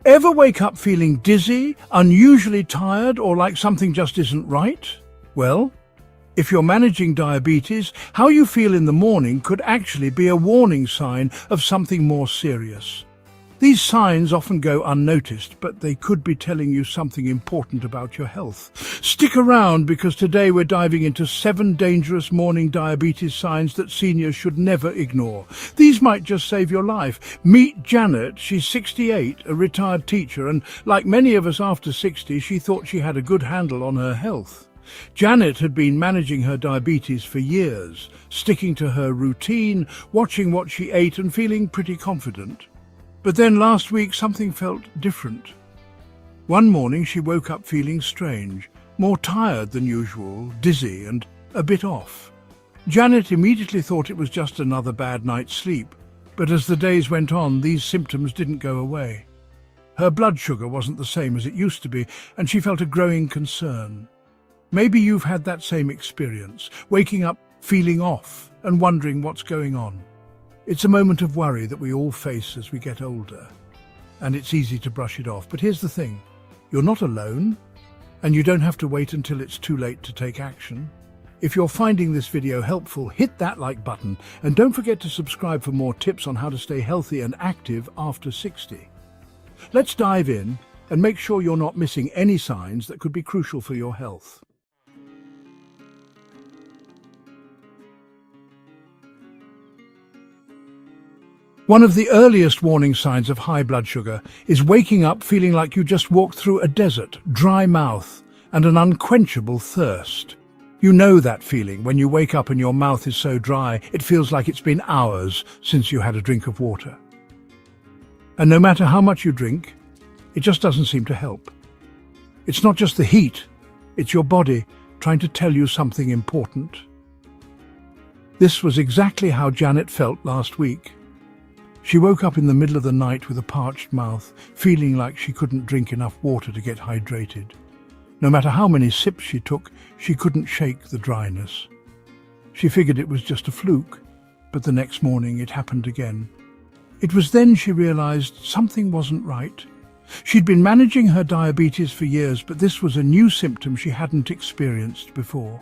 Ever wake up feeling dizzy, unusually tired, or like something just isn't right? Well, if you're managing diabetes, how you feel in the morning could actually be a warning sign of something more serious. These signs often go unnoticed, but they could be telling you something important about your health. Stick around because today we're diving into 7 dangerous morning diabetes signs that seniors should never ignore. These might just save your life. Meet Janet. She's 68, a retired teacher, and like many of us after 60, she thought she had a good handle on her health. Janet had been managing her diabetes for years, sticking to her routine, watching what she ate and feeling pretty confident. But then last week something felt different. One morning she woke up feeling strange, more tired than usual, dizzy and a bit off. Janet immediately thought it was just another bad night's sleep, but as the days went on, these symptoms didn't go away. Her blood sugar wasn't the same as it used to be, and she felt a growing concern. Maybe you've had that same experience, waking up feeling off and wondering what's going on. It's a moment of worry that we all face as we get older, and it's easy to brush it off. But here's the thing, you're not alone, and you don't have to wait until it's too late to take action. If you're finding this video helpful, hit that like button, and don't forget to subscribe for more tips on how to stay healthy and active after 60. Let's dive in and make sure you're not missing any signs that could be crucial for your health. One of the earliest warning signs of high blood sugar is waking up feeling like you just walked through a desert, dry mouth, and an unquenchable thirst. You know that feeling when you wake up and your mouth is so dry it feels like it's been hours since you had a drink of water. And no matter how much you drink, it just doesn't seem to help. It's not just the heat, it's your body trying to tell you something important. This was exactly how Janet felt last week. She woke up in the middle of the night with a parched mouth, feeling like she couldn't drink enough water to get hydrated. No matter how many sips she took, she couldn't shake the dryness. She figured it was just a fluke, but the next morning it happened again. It was then she realized something wasn't right. She'd been managing her diabetes for years, but this was a new symptom she hadn't experienced before.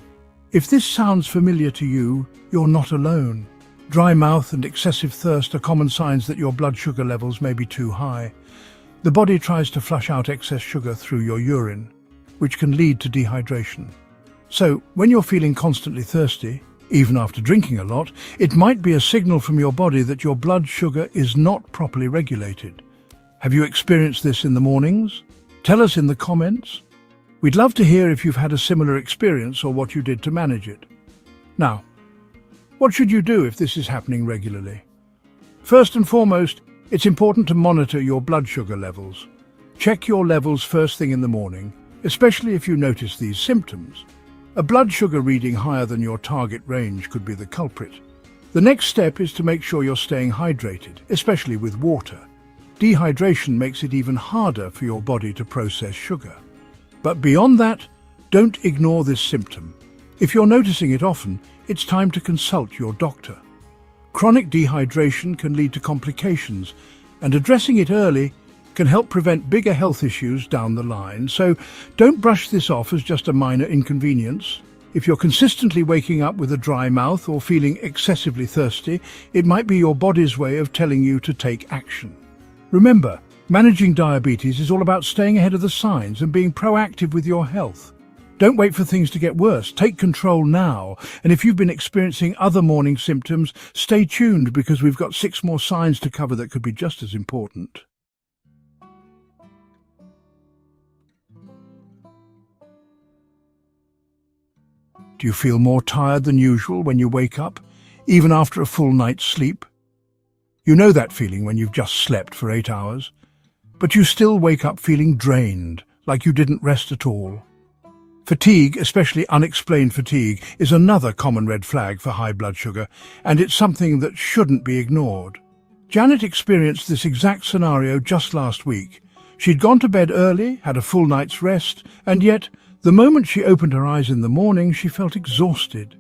If this sounds familiar to you, you're not alone. Dry mouth and excessive thirst are common signs that your blood sugar levels may be too high. The body tries to flush out excess sugar through your urine, which can lead to dehydration. So, when you're feeling constantly thirsty, even after drinking a lot, it might be a signal from your body that your blood sugar is not properly regulated. Have you experienced this in the mornings? Tell us in the comments. We'd love to hear if you've had a similar experience or what you did to manage it. Now, what should you do if this is happening regularly? First and foremost, it's important to monitor your blood sugar levels. Check your levels first thing in the morning, especially if you notice these symptoms. A blood sugar reading higher than your target range could be the culprit. The next step is to make sure you're staying hydrated, especially with water. Dehydration makes it even harder for your body to process sugar. But beyond that, don't ignore this symptom. If you're noticing it often, it's time to consult your doctor. Chronic dehydration can lead to complications, and addressing it early can help prevent bigger health issues down the line. So don't brush this off as just a minor inconvenience. If you're consistently waking up with a dry mouth or feeling excessively thirsty, it might be your body's way of telling you to take action. Remember, managing diabetes is all about staying ahead of the signs and being proactive with your health. Don't wait for things to get worse. Take control now. And if you've been experiencing other morning symptoms, stay tuned because we've got 6 more signs to cover that could be just as important. Do you feel more tired than usual when you wake up, even after a full night's sleep? You know that feeling when you've just slept for 8 hours, but you still wake up feeling drained, like you didn't rest at all. Fatigue, especially unexplained fatigue, is another common red flag for high blood sugar, and it's something that shouldn't be ignored. Janet experienced this exact scenario just last week. She'd gone to bed early, had a full night's rest, and yet, the moment she opened her eyes in the morning, she felt exhausted.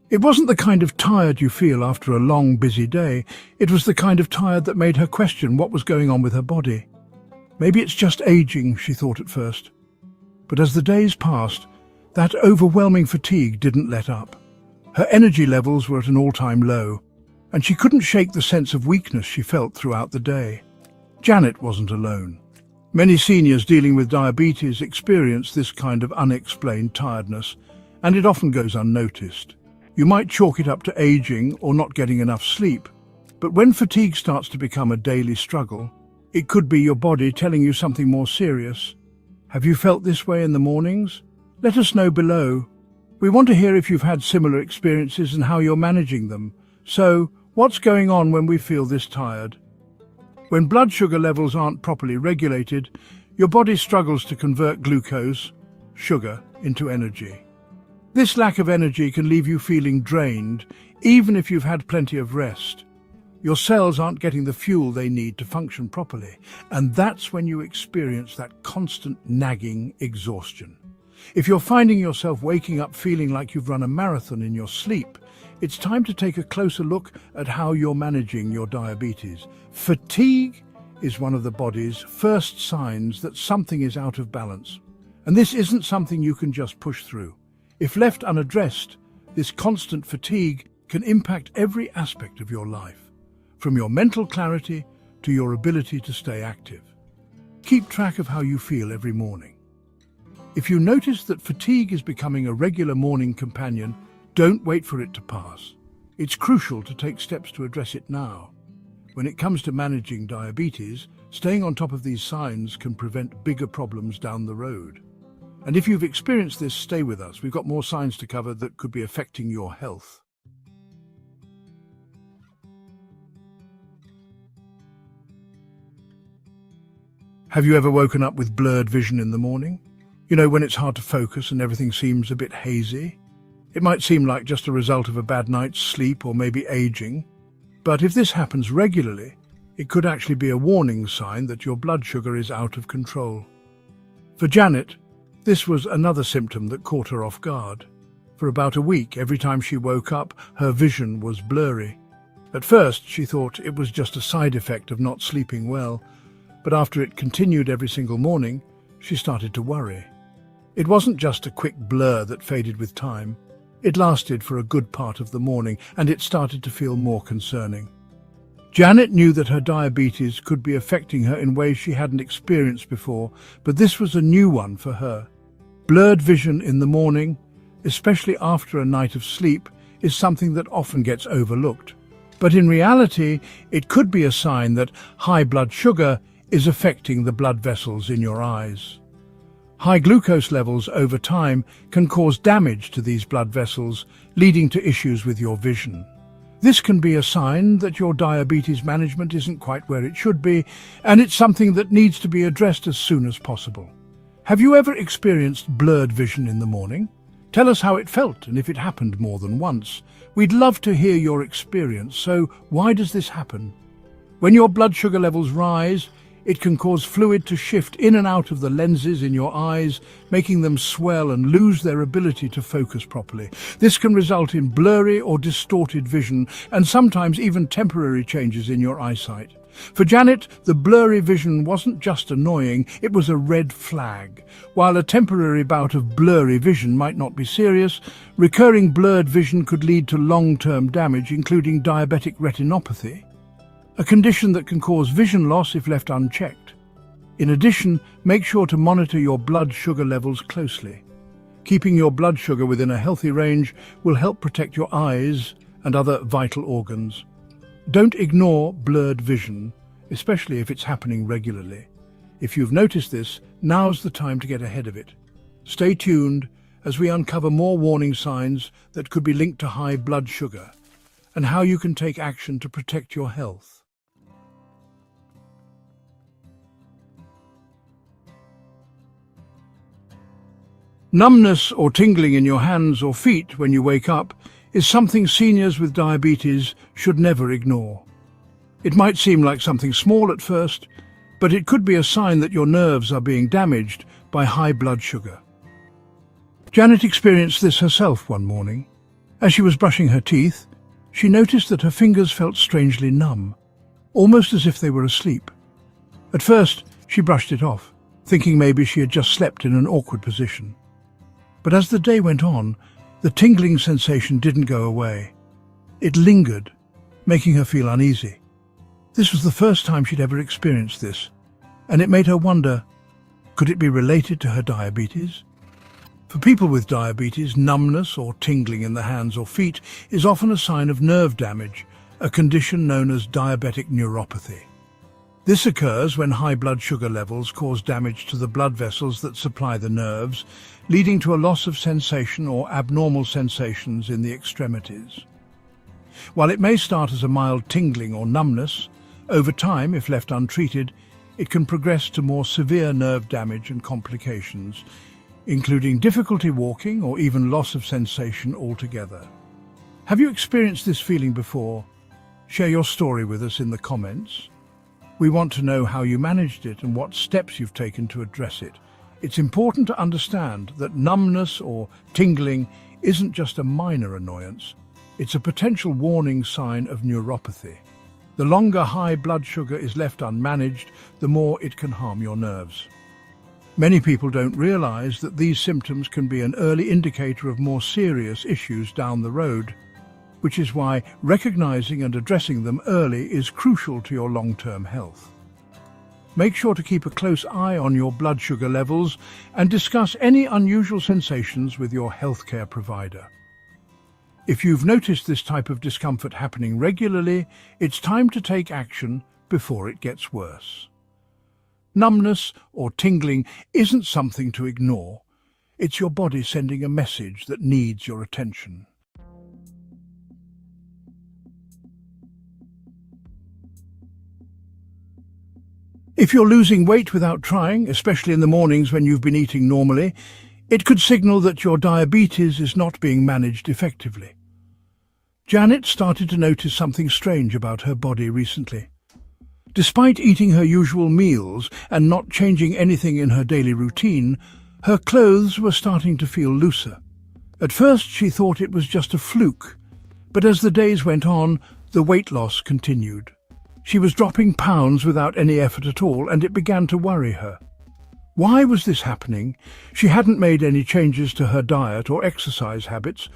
It wasn't the kind of tired you feel after a long, busy day. It was the kind of tired that made her question what was going on with her body. Maybe it's just aging, she thought at first. But as the days passed, that overwhelming fatigue didn't let up. Her energy levels were at an all-time low, and she couldn't shake the sense of weakness she felt throughout the day. Janet wasn't alone. Many seniors dealing with diabetes experience this kind of unexplained tiredness, and it often goes unnoticed. You might chalk it up to aging or not getting enough sleep, but when fatigue starts to become a daily struggle, it could be your body telling you something more serious. Have you felt this way in the mornings? Let us know below. We want to hear if you've had similar experiences and how you're managing them. So, what's going on when we feel this tired? When blood sugar levels aren't properly regulated, your body struggles to convert glucose, sugar, into energy. This lack of energy can leave you feeling drained, even if you've had plenty of rest. Your cells aren't getting the fuel they need to function properly, and that's when you experience that constant nagging exhaustion. If you're finding yourself waking up feeling like you've run a marathon in your sleep, it's time to take a closer look at how you're managing your diabetes. Fatigue is one of the body's first signs that something is out of balance, and this isn't something you can just push through. If left unaddressed, this constant fatigue can impact every aspect of your life, from your mental clarity to your ability to stay active. Keep track of how you feel every morning. If you notice that fatigue is becoming a regular morning companion, don't wait for it to pass. It's crucial to take steps to address it now. When it comes to managing diabetes, staying on top of these signs can prevent bigger problems down the road. And if you've experienced this, stay with us. We've got more signs to cover that could be affecting your health. Have you ever woken up with blurred vision in the morning? You know, when it's hard to focus and everything seems a bit hazy? It might seem like just a result of a bad night's sleep or maybe aging. But if this happens regularly, it could actually be a warning sign that your blood sugar is out of control. For Janet, this was another symptom that caught her off guard. For about a week, every time she woke up, her vision was blurry. At first, she thought it was just a side effect of not sleeping well, but after it continued every single morning, she started to worry. It wasn't just a quick blur that faded with time. It lasted for a good part of the morning, and it started to feel more concerning. Janet knew that her diabetes could be affecting her in ways she hadn't experienced before, but this was a new one for her. Blurred vision in the morning, especially after a night of sleep, is something that often gets overlooked. But in reality, it could be a sign that high blood sugar is affecting the blood vessels in your eyes. High glucose levels over time can cause damage to these blood vessels, leading to issues with your vision. This can be a sign that your diabetes management isn't quite where it should be, and it's something that needs to be addressed as soon as possible. Have you ever experienced blurred vision in the morning? Tell us how it felt and if it happened more than once. We'd love to hear your experience, so why does this happen? When your blood sugar levels rise, it can cause fluid to shift in and out of the lenses in your eyes, making them swell and lose their ability to focus properly. This can result in blurry or distorted vision and sometimes even temporary changes in your eyesight. For Janet, the blurry vision wasn't just annoying, it was a red flag. While a temporary bout of blurry vision might not be serious, recurring blurred vision could lead to long-term damage, including diabetic retinopathy, a condition that can cause vision loss if left unchecked. In addition, make sure to monitor your blood sugar levels closely. Keeping your blood sugar within a healthy range will help protect your eyes and other vital organs. Don't ignore blurred vision, especially if it's happening regularly. If you've noticed this, now's the time to get ahead of it. Stay tuned as we uncover more warning signs that could be linked to high blood sugar and how you can take action to protect your health. Numbness or tingling in your hands or feet when you wake up is something seniors with diabetes should never ignore. It might seem like something small at first, but it could be a sign that your nerves are being damaged by high blood sugar. Janet experienced this herself one morning. As she was brushing her teeth, she noticed that her fingers felt strangely numb, almost as if they were asleep. At first, She brushed it off, thinking maybe she had just slept in an awkward position. But as the day went on, the tingling sensation didn't go away. It lingered, making her feel uneasy. This was the first time she'd ever experienced this, and it made her wonder, could it be related to her diabetes? For people with diabetes, numbness or tingling in the hands or feet is often a sign of nerve damage, a condition known as diabetic neuropathy. This occurs when high blood sugar levels cause damage to the blood vessels that supply the nerves, leading to a loss of sensation or abnormal sensations in the extremities. While it may start as a mild tingling or numbness, over time, if left untreated, it can progress to more severe nerve damage and complications, including difficulty walking or even loss of sensation altogether. Have you experienced this feeling before? Share your story with us in the comments. We want to know how you managed it and what steps you've taken to address it. It's important to understand that numbness or tingling isn't just a minor annoyance. It's a potential warning sign of neuropathy. The longer high blood sugar is left unmanaged, the more it can harm your nerves. Many people don't realize that these symptoms can be an early indicator of more serious issues down the road, which is why recognizing and addressing them early is crucial to your long-term health. Make sure to keep a close eye on your blood sugar levels and discuss any unusual sensations with your healthcare provider. If you've noticed this type of discomfort happening regularly, it's time to take action before it gets worse. Numbness or tingling isn't something to ignore. It's your body sending a message that needs your attention. If you're losing weight without trying, especially in the mornings when you've been eating normally, it could signal that your diabetes is not being managed effectively. Janet started to notice something strange about her body recently. Despite eating her usual meals and not changing anything in her daily routine, her clothes were starting to feel looser. At first she thought it was just a fluke, but as the days went on, the weight loss continued. She was dropping pounds without any effort at all, and it began to worry her. Why was this happening? She hadn't made any changes to her diet or exercise habits.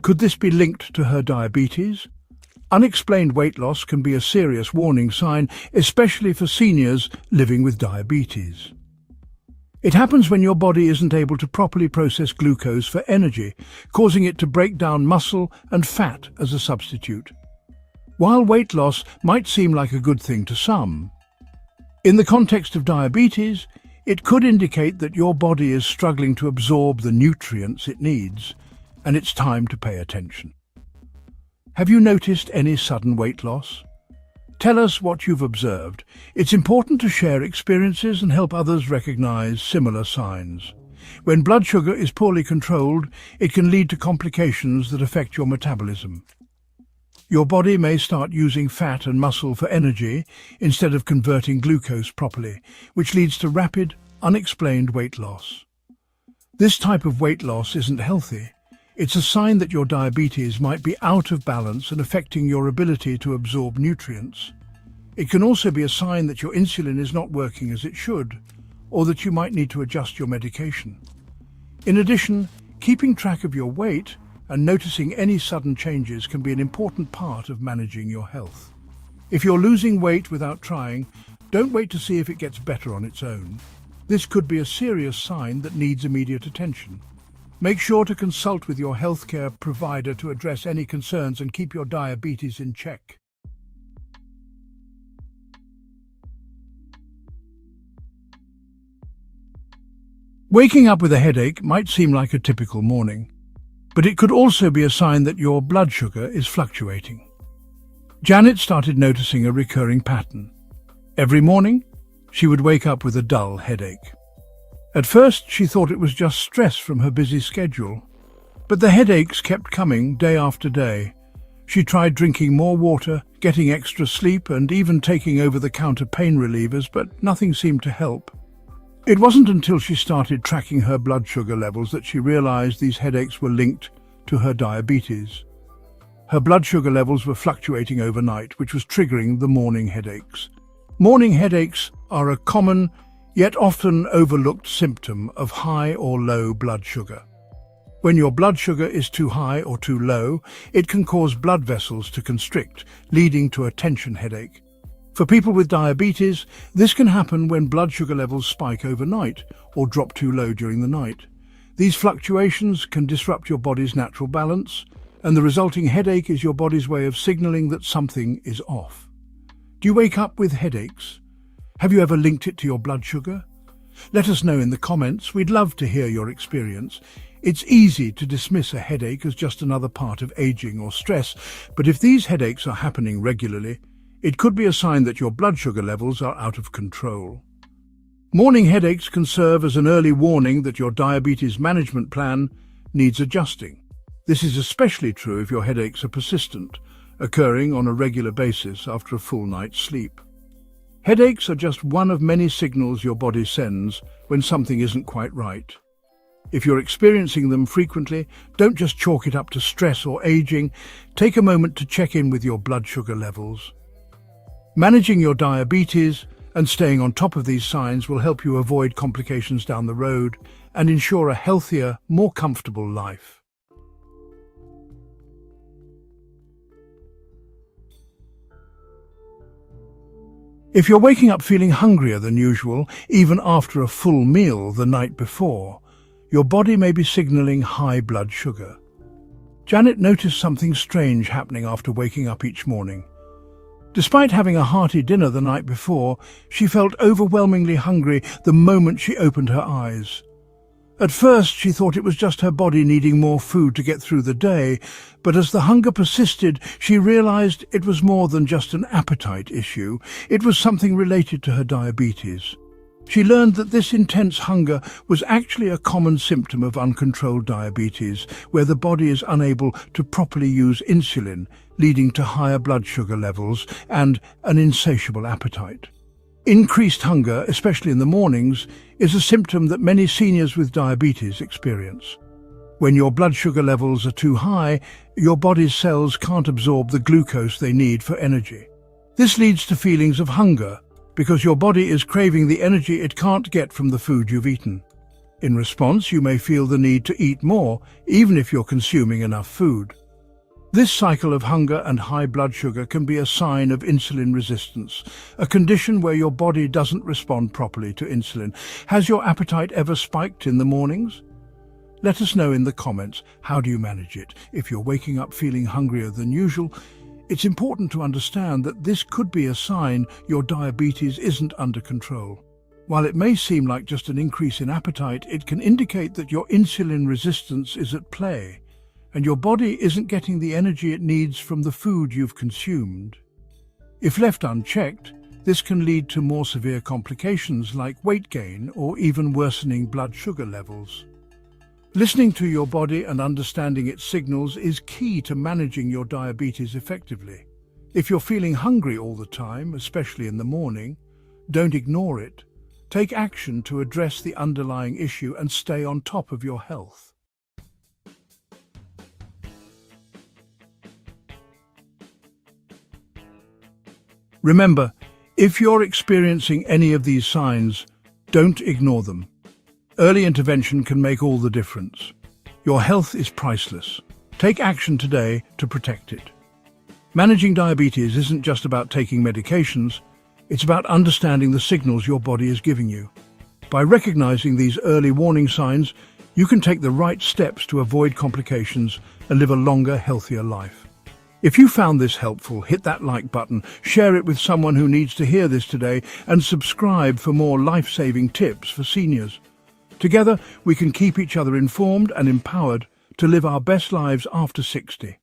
Could this be linked to her diabetes? Unexplained weight loss can be a serious warning sign, especially for seniors living with diabetes. It happens when your body isn't able to properly process glucose for energy, causing it to break down muscle and fat as a substitute. While weight loss might seem like a good thing to some, in the context of diabetes, it could indicate that your body is struggling to absorb the nutrients it needs, and it's time to pay attention. Have you noticed any sudden weight loss? Tell us what you've observed. It's important to share experiences and help others recognize similar signs. When blood sugar is poorly controlled, it can lead to complications that affect your metabolism. Your body may start using fat and muscle for energy instead of converting glucose properly, which leads to rapid, unexplained weight loss. This type of weight loss isn't healthy. It's a sign that your diabetes might be out of balance and affecting your ability to absorb nutrients. It can also be a sign that your insulin is not working as it should, or that you might need to adjust your medication. In addition, keeping track of your weight and noticing any sudden changes can be an important part of managing your health. If you're losing weight without trying, don't wait to see if it gets better on its own. This could be a serious sign that needs immediate attention. Make sure to consult with your healthcare provider to address any concerns and keep your diabetes in check. Waking up with a headache might seem like a typical morning, but it could also be a sign that your blood sugar is fluctuating. Janet started noticing a recurring pattern. Every morning, she would wake up with a dull headache. At first, she thought it was just stress from her busy schedule, but the headaches kept coming day after day. She tried drinking more water, getting extra sleep, and even taking over-the-counter pain relievers, but nothing seemed to help. It wasn't until she started tracking her blood sugar levels that she realized these headaches were linked to her diabetes. Her blood sugar levels were fluctuating overnight, which was triggering the morning headaches. Morning headaches are a common, yet often overlooked symptom of high or low blood sugar. When your blood sugar is too high or too low, it can cause blood vessels to constrict, leading to a tension headache. For people with diabetes, this can happen when blood sugar levels spike overnight or drop too low during the night. These fluctuations can disrupt your body's natural balance, and the resulting headache is your body's way of signaling that something is off. Do you wake up with headaches? Have you ever linked it to your blood sugar? Let us know in the comments. We'd love to hear your experience. It's easy to dismiss a headache as just another part of aging or stress, but if these headaches are happening regularly, it could be a sign that your blood sugar levels are out of control. Morning headaches can serve as an early warning that your diabetes management plan needs adjusting. This is especially true if your headaches are persistent, occurring on a regular basis after a full night's sleep. Headaches are just one of many signals your body sends when something isn't quite right. If you're experiencing them frequently, don't just chalk it up to stress or aging. Take a moment to check in with your blood sugar levels. Managing your diabetes and staying on top of these signs will help you avoid complications down the road and ensure a healthier, more comfortable life. If you're waking up feeling hungrier than usual, even after a full meal the night before, your body may be signaling high blood sugar. Janet noticed something strange happening after waking up each morning. Despite having a hearty dinner the night before, she felt overwhelmingly hungry the moment she opened her eyes. At first, she thought it was just her body needing more food to get through the day, but as the hunger persisted, she realized it was more than just an appetite issue. It was something related to her diabetes. She learned that this intense hunger was actually a common symptom of uncontrolled diabetes, where the body is unable to properly use insulin, leading to higher blood sugar levels and an insatiable appetite. Increased hunger, especially in the mornings, is a symptom that many seniors with diabetes experience. When your blood sugar levels are too high, your body's cells can't absorb the glucose they need for energy. This leads to feelings of hunger, because your body is craving the energy it can't get from the food you've eaten. In response, you may feel the need to eat more, even if you're consuming enough food. This cycle of hunger and high blood sugar can be a sign of insulin resistance, a condition where your body doesn't respond properly to insulin. Has your appetite ever spiked in the mornings? Let us know in the comments, how do you manage it? If you're waking up feeling hungrier than usual, it's important to understand that this could be a sign your diabetes isn't under control. While it may seem like just an increase in appetite, it can indicate that your insulin resistance is at play, and your body isn't getting the energy it needs from the food you've consumed. If left unchecked, this can lead to more severe complications like weight gain or even worsening blood sugar levels. Listening to your body and understanding its signals is key to managing your diabetes effectively. If you're feeling hungry all the time, especially in the morning, don't ignore it. Take action to address the underlying issue and stay on top of your health. Remember, if you're experiencing any of these signs, don't ignore them. Early intervention can make all the difference. Your health is priceless. Take action today to protect it. Managing diabetes isn't just about taking medications, it's about understanding the signals your body is giving you. By recognizing these early warning signs, you can take the right steps to avoid complications and live a longer, healthier life. If you found this helpful, hit that like button, share it with someone who needs to hear this today, and subscribe for more life-saving tips for seniors. Together, we can keep each other informed and empowered to live our best lives after 60.